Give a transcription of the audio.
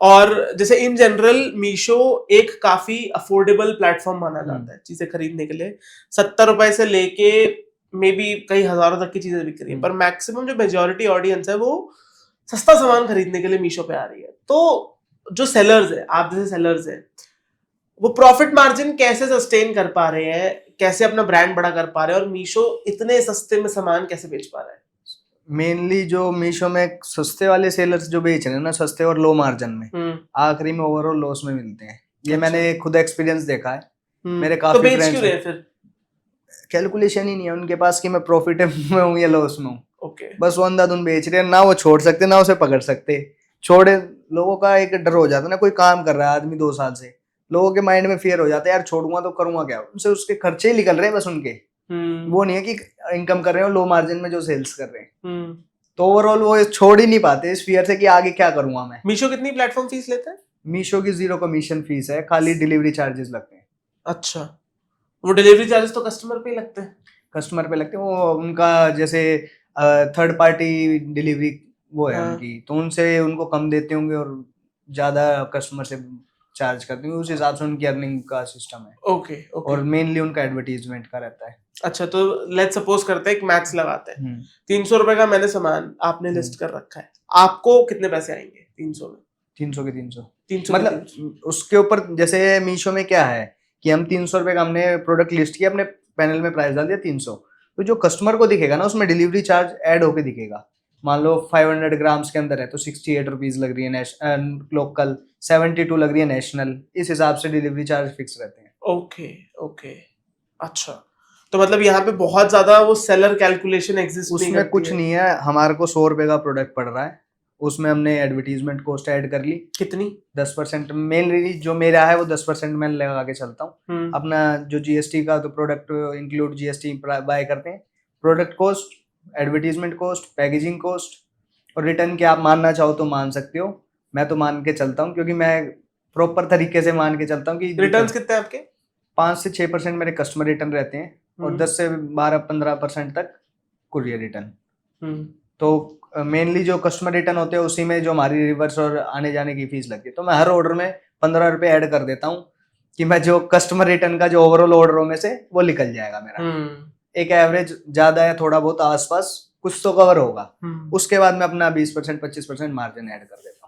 और जैसे in general Meesho एक काफी अफोर्डेबल प्लेटफॉर्म माना जाता है चीजें खरीदने के लिए। 70 रुपए से लेके मे बी कई हजारों तक की चीजें बिक रही है, पर मैक्सिमम जो मेजोरिटी ऑडियंस है वो सस्ता सामान खरीदने के लिए मीशो पे आ रही है। तो जो सेलर्स है, आप जैसे सेलर्स है, वो प्रॉफिट मार्जिन कैसे सस्टेन कर पा रहे हैं, कैसे अपना ब्रांड बड़ा कर पा रहे हैं, और मीशो इतने सस्ते में सामान कैसे बेच पा रहा है? मेनली जो मीशो में सस्ते वाले सेलर्स जो बेच रहे हैं ना, सस्ते और लो मार्जिन में, आखिरी में ओवरऑल लॉस में मिलते हैं। ये अच्छा। मैंने खुद एक्सपीरियंस देखा है। मेरे तो काफी बेच फ्रेंड्स क्यों रहे हैं, हैं फिर? कैलकुलेशन ही नहीं है उनके पास कि मैं प्रॉफिट में हूँ या लॉस में हूँ। ओके। बस वो अंधाधुन बेच रहे हैं, ना वो छोड़ सकते ना उसे पकड़ सकते। छोड़े, लोगों का एक डर हो जाता है ना, कोई काम कर रहा है आदमी 2 साल से, लोगों के माइंड में फियर हो जाता है, यार छोड़ूंगा तो करूंगा क्या, उनसे उसके खर्चे ही निकल रहे हैं बस उनके। वो नहीं है कि इनकम कर रहे हो लो मार्जिन में जो सेल्स कर रहे हैं। तो ओवरऑल वो छोड़ ही नहीं पाते इस फियर से कि आगे क्या करूंगा मैं। मीशो कितनी प्लेटफॉर्म फीस लेता है? मीशो की 0 कमीशन फीस है, खाली डिलीवरी चार्जेस लगते हैं। अच्छा, वो डिलीवरी चार्जेस तो कस्टमर पे ही लगते हैं। कस्टमर पे लगते हैं, वो उनका जैसे थर्ड पार्टी डिलीवरी वो है हाँ। उनकी, तो उनसे उनको कम देते होंगे और ज्यादा कस्टमर से चार्ज करते होंगे, उस हिसाब से उनकी अर्निंग का सिस्टम है। Okay okay. और मेनली उनका एडवर्टीजमेंट का रहता है। अच्छा, तो लेट्स सपोज करते हैं, एक मैथ्स लगाते हैं, 300 रुपए का मैंने सामान आपने लिस्ट कर रखा है, आपको कितने पैसे आएंगे 300 में? 300 के 300। 300 के 300। मतलब उसके ऊपर जैसे मीशो में क्या है कि हम 300 रुपए का हमने प्रोडक्ट लिस्ट किया, अपने पैनल में प्राइस डाल दिया 300, तो जो कस्टमर को दिखेगा ना उसमें डिलीवरी चार्ज ऐड होके दिखेगा। मान लो 500 ग्राम्स के अंदर है तो 68 रुपीज लग रही है लोकल, 72 लग रही है नेशनल, इस हिसाब से डिलीवरी चार्ज फिक्स रहते हैं। Okay okay. अच्छा, तो मतलब यहाँ पे बहुत ज्यादा वो सेलर कैलकुलेशन एग्जिस्ट नहीं उसमें करती कुछ है। नहीं है, हमारे को 100 रुपए का प्रोडक्ट पड़ रहा है, उसमें हमने एडवर्टीजमेंट कॉस्ट ऐड कर ली कितनी? 10%। मेनली जो मेरा है वो 10% मैं लगा के चलता हूँ। अपना जो जीएसटी का, तो प्रोडक्ट इंक्लूड जीएसटी बाय करते हैं, product cost, advertisement cost, packaging cost, और रिटर्न के आप मानना चाहो तो मान सकते हो। मैं तो मान के चलता हूँ क्योंकि मैं प्रॉपर तरीके से मान के चलता हूँ कि रिटर्न्स कितने हैं आपके? 5 से 6% मेरे कस्टमर रिटर्न रहते हैं, और 10 से 12-15% तक कुरियर रिटर्न। तो मेनली जो कस्टमर रिटर्न होते हैं उसी में जो हमारी रिवर्स और आने जाने की फीस लगती है, तो मैं हर ऑर्डर में 15 रुपए ऐड कर देता हूँ कि मैं जो कस्टमर रिटर्न का जो ओवरऑल ऑर्डरों में से वो निकल जाएगा मेरा। एक एवरेज ज्यादा या थोड़ा बहुत आसपास कुछ तो कवर होगा, उसके बाद मैं अपना 20% 25% मार्जिन ऐड कर देता हूँ।